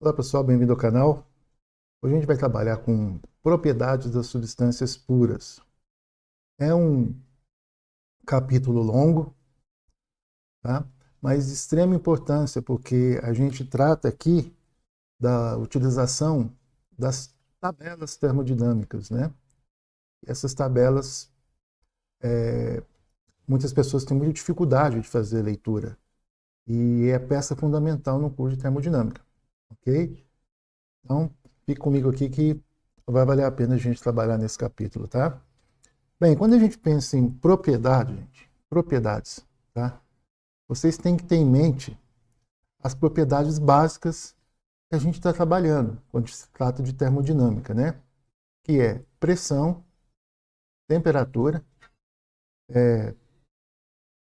Olá pessoal, bem-vindo ao canal. Hoje a gente vai trabalhar com propriedades das substâncias puras. É um capítulo longo, tá? Mas de extrema importância, porque a gente trata aqui da utilização das tabelas termodinâmicas, né? E essas tabelas, muitas pessoas têm muita dificuldade de fazer a leitura. E é peça fundamental no curso de termodinâmica, ok? Então, fique comigo aqui que vai valer a pena a gente trabalhar nesse capítulo, tá? Bem, quando a gente pensa em propriedade, gente, propriedades, tá? Vocês têm que ter em mente as propriedades básicas que a gente está trabalhando quando se trata de termodinâmica, né? Que é pressão, temperatura,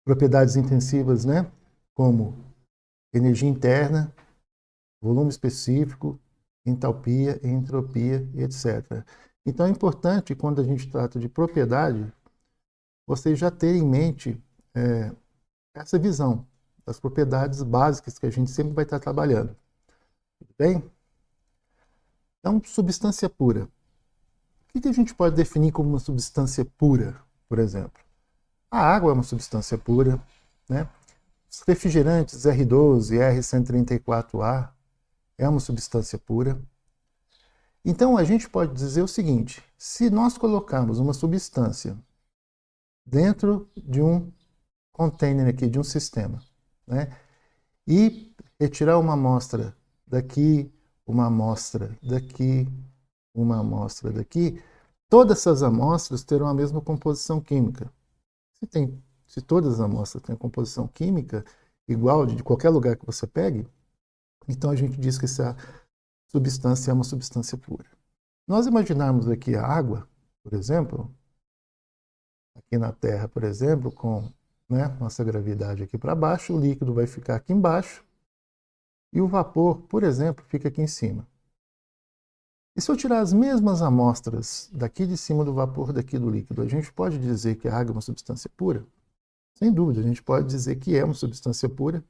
propriedades intensivas, né? Como energia interna, volume específico, entalpia, entropia e etc. Então é importante, quando a gente trata de propriedade, vocês já terem em mente essa visão das propriedades básicas que a gente sempre vai estar trabalhando. Tudo bem? Então, substância pura. O que a gente pode definir como uma substância pura, por exemplo? A água é uma substância pura, né? Os refrigerantes R12 e R134A é uma substância pura. Então, a gente pode dizer o seguinte: se nós colocarmos uma substância dentro de um container aqui, de um sistema, né? E retirar uma amostra daqui, uma amostra daqui, uma amostra daqui, todas essas amostras terão a mesma composição química. Se todas as amostras têm a composição química igual de qualquer lugar que você pegue, então a gente diz que essa substância é uma substância pura. Nós imaginarmos aqui a água, por exemplo, aqui na Terra, por exemplo, com nossa gravidade aqui para baixo, o líquido vai ficar aqui embaixo, e o vapor, por exemplo, fica aqui em cima. E se eu tirar as mesmas amostras daqui de cima do vapor, daqui do líquido, a gente pode dizer que a água é uma substância pura? Sem dúvida, a gente pode dizer que é uma substância pura,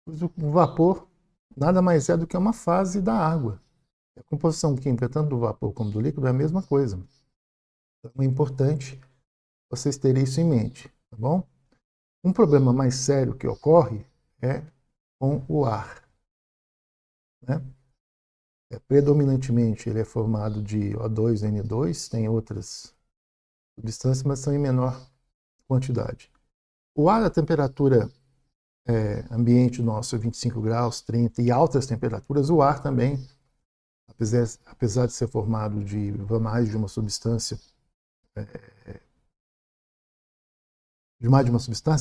pois o vapor nada mais é do que uma fase da água. A composição química, tanto do vapor como do líquido, é a mesma coisa. Então é importante vocês terem isso em mente, tá bom? Um problema mais sério que ocorre é com o ar, né? Predominantemente ele é formado de O2 e N2, tem outras substâncias, mas são em menor quantidade. O ar, a temperatura ambiente nosso é 25 graus, 30, e altas temperaturas, o ar também, apesar de ser formado de mais de uma substância,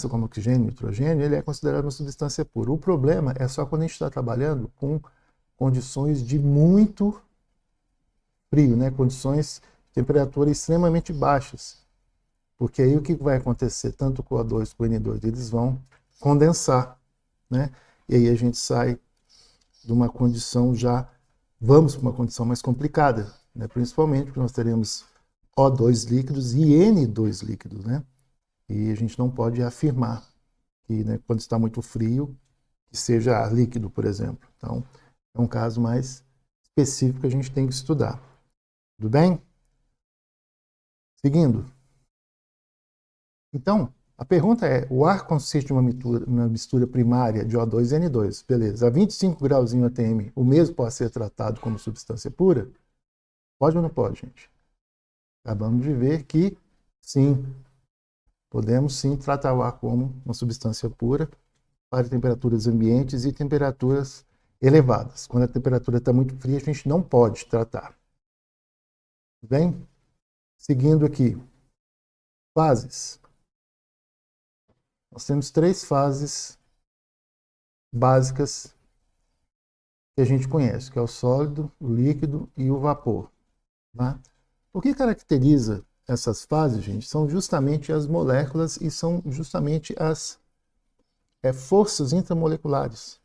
como oxigênio e nitrogênio, ele é considerado uma substância pura. O problema é só quando a gente está trabalhando com condições de muito frio, né? Condições de temperatura extremamente baixas. Porque aí o que vai acontecer, tanto com o O2 como o N2, eles vão condensar, né? E aí a gente sai de uma condição vamos para uma condição mais complicada, né? Principalmente porque nós teremos O2 líquidos e N2 líquidos, né? E a gente não pode afirmar que, né, quando está muito frio, que seja líquido, por exemplo. Então, é um caso mais específico que a gente tem que estudar. Tudo bem? Seguindo. Então, a pergunta é, o ar consiste de uma mistura primária de O2 e N2. Beleza. A 25 graus em ATM, o mesmo pode ser tratado como substância pura? Pode ou não pode, gente? Acabamos de ver que sim, podemos sim tratar o ar como uma substância pura para temperaturas ambientes e temperaturas elevadas. Quando a temperatura está muito fria, a gente não pode tratar. Tudo bem? Seguindo aqui. Fases. Nós temos 3 fases básicas que a gente conhece, que é o sólido, o líquido e o vapor. Tá? O que caracteriza essas fases, gente, são justamente as moléculas e são justamente as forças intramoleculares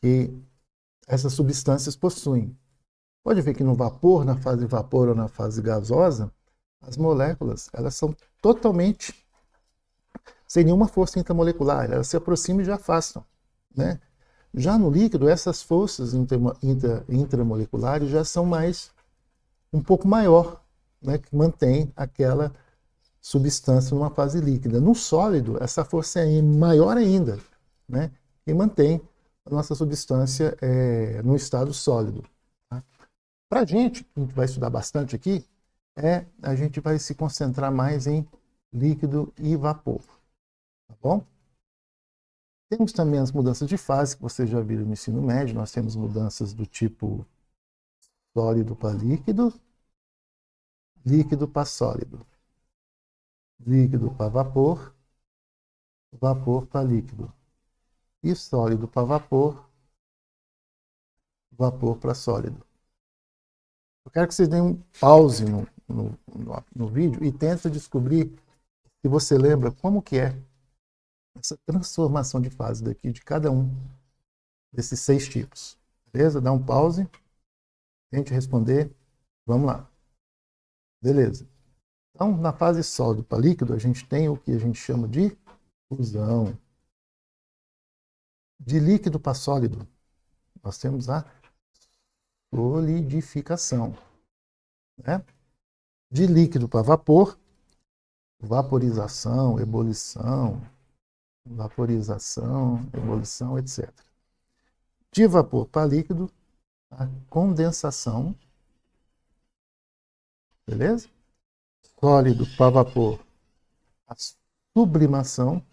que essas substâncias possuem. Pode ver que no vapor, na fase de vapor ou na fase gasosa, as moléculas elas são totalmente sem nenhuma força intramolecular, elas se aproximam e já afastam, né? Já no líquido, essas forças intramoleculares já são um pouco maior, né, que mantém aquela substância numa fase líquida. No sólido, essa força é maior ainda, né, e mantém a nossa substância no estado sólido. Tá? Para a gente vai estudar bastante aqui, a gente vai se concentrar mais em líquido e vapor. Tá bom? Temos também as mudanças de fase, que vocês já viram no ensino médio. Nós temos mudanças do tipo sólido para líquido, líquido para sólido, líquido para vapor, vapor para líquido, e sólido para vapor, vapor para sólido. Eu quero que vocês deem um pause no vídeo e tentem descobrir se você lembra como que é essa transformação de fase daqui de cada um desses 6 tipos. Beleza? Dá um pause, tente responder. Vamos lá. Beleza. Então, na fase sólido para líquido, a gente tem o que a gente chama de fusão. De líquido para sólido, nós temos a solidificação. Né? De líquido para vapor, vaporização, ebulição, etc. De vapor para líquido, a condensação. Beleza? Sólido para vapor, a sublimação.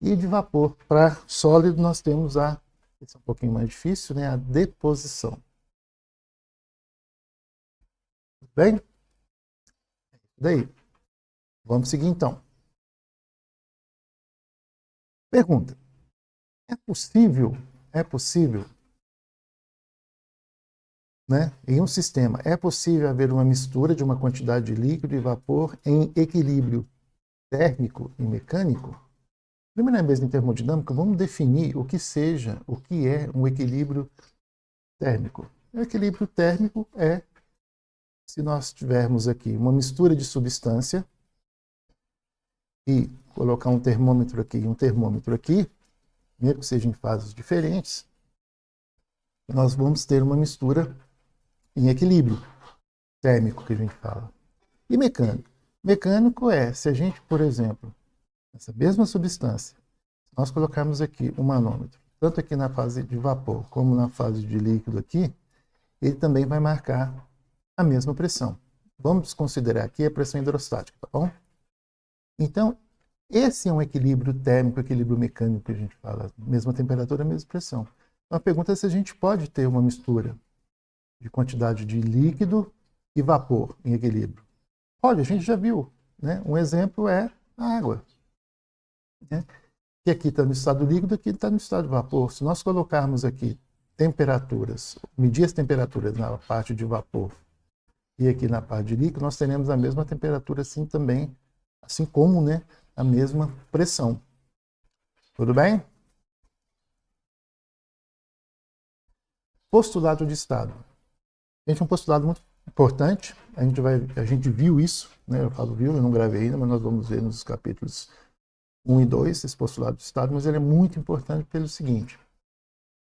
E de vapor para sólido, nós temos esse é um pouquinho mais difícil, né? A deposição. Tudo bem? Daí, vamos seguir então. Pergunta: é possível, né, em um sistema, é possível haver uma mistura de uma quantidade de líquido e vapor em equilíbrio térmico e mecânico? Primeira vez em termodinâmica, vamos definir o que é um equilíbrio térmico. O equilíbrio térmico é se nós tivermos aqui uma mistura de substância e colocar um termômetro aqui e um termômetro aqui, mesmo que sejam em fases diferentes, nós vamos ter uma mistura em equilíbrio térmico, que a gente fala. E mecânico? Mecânico é se a gente, por exemplo, essa mesma substância, nós colocarmos aqui um manômetro, tanto aqui na fase de vapor como na fase de líquido aqui, ele também vai marcar a mesma pressão. Vamos considerar aqui a pressão hidrostática, tá bom? Então, esse é um equilíbrio térmico, equilíbrio mecânico que a gente fala, mesma temperatura, mesma pressão. Então, a pergunta é se a gente pode ter uma mistura de quantidade de líquido e vapor em equilíbrio. Pode, a gente já viu, né? Um exemplo é a água, né? Que aqui está no estado líquido, aqui está no estado de vapor. Se nós colocarmos aqui temperaturas, medir as temperaturas na parte de vapor e aqui na parte de líquido, nós teremos a mesma temperatura assim também, assim como, né, a mesma pressão. Tudo bem? Postulado de estado. Gente, é um postulado muito importante. A gente viu isso, né? Eu falo viu, eu não gravei ainda, mas nós vamos ver nos capítulos 1 e 2, esse postulado de estado, mas ele é muito importante pelo seguinte: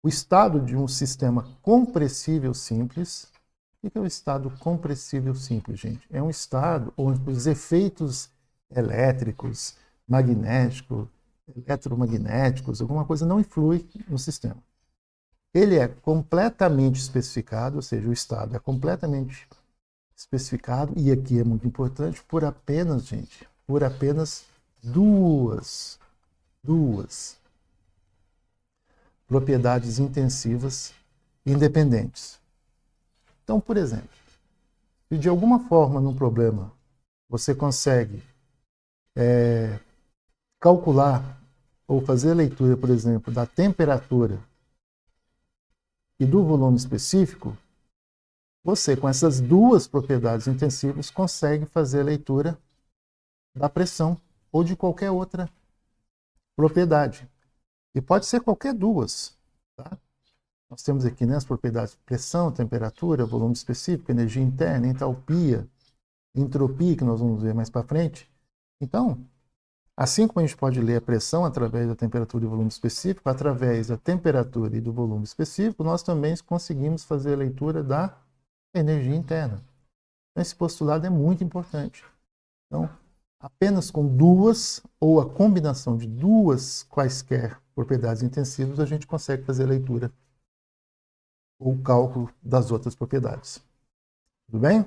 o estado de um sistema compressível simples. O que é o estado compressível simples, gente? É um estado onde os efeitos elétricos, magnéticos, eletromagnéticos, alguma coisa não influi no sistema. Ele é completamente especificado, ou seja, o estado é completamente especificado, e aqui é muito importante, por apenas, gente, por apenas duas propriedades intensivas independentes. Então, por exemplo, se de alguma forma num problema você consegue calcular ou fazer a leitura, por exemplo, da temperatura e do volume específico, você, com essas duas propriedades intensivas, consegue fazer a leitura da pressão ou de qualquer outra propriedade. E pode ser qualquer duas. Tá? Nós temos aqui, né, as propriedades de pressão, temperatura, volume específico, energia interna, entalpia, entropia, que nós vamos ver mais para frente. Então, Assim como a gente pode ler a pressão através da temperatura e volume específico, através da temperatura e do volume específico, nós também conseguimos fazer a leitura da energia interna. Esse postulado é muito importante. Então, apenas com duas, ou a combinação de duas quaisquer propriedades intensivas, a gente consegue fazer a leitura ou cálculo das outras propriedades. Tudo bem?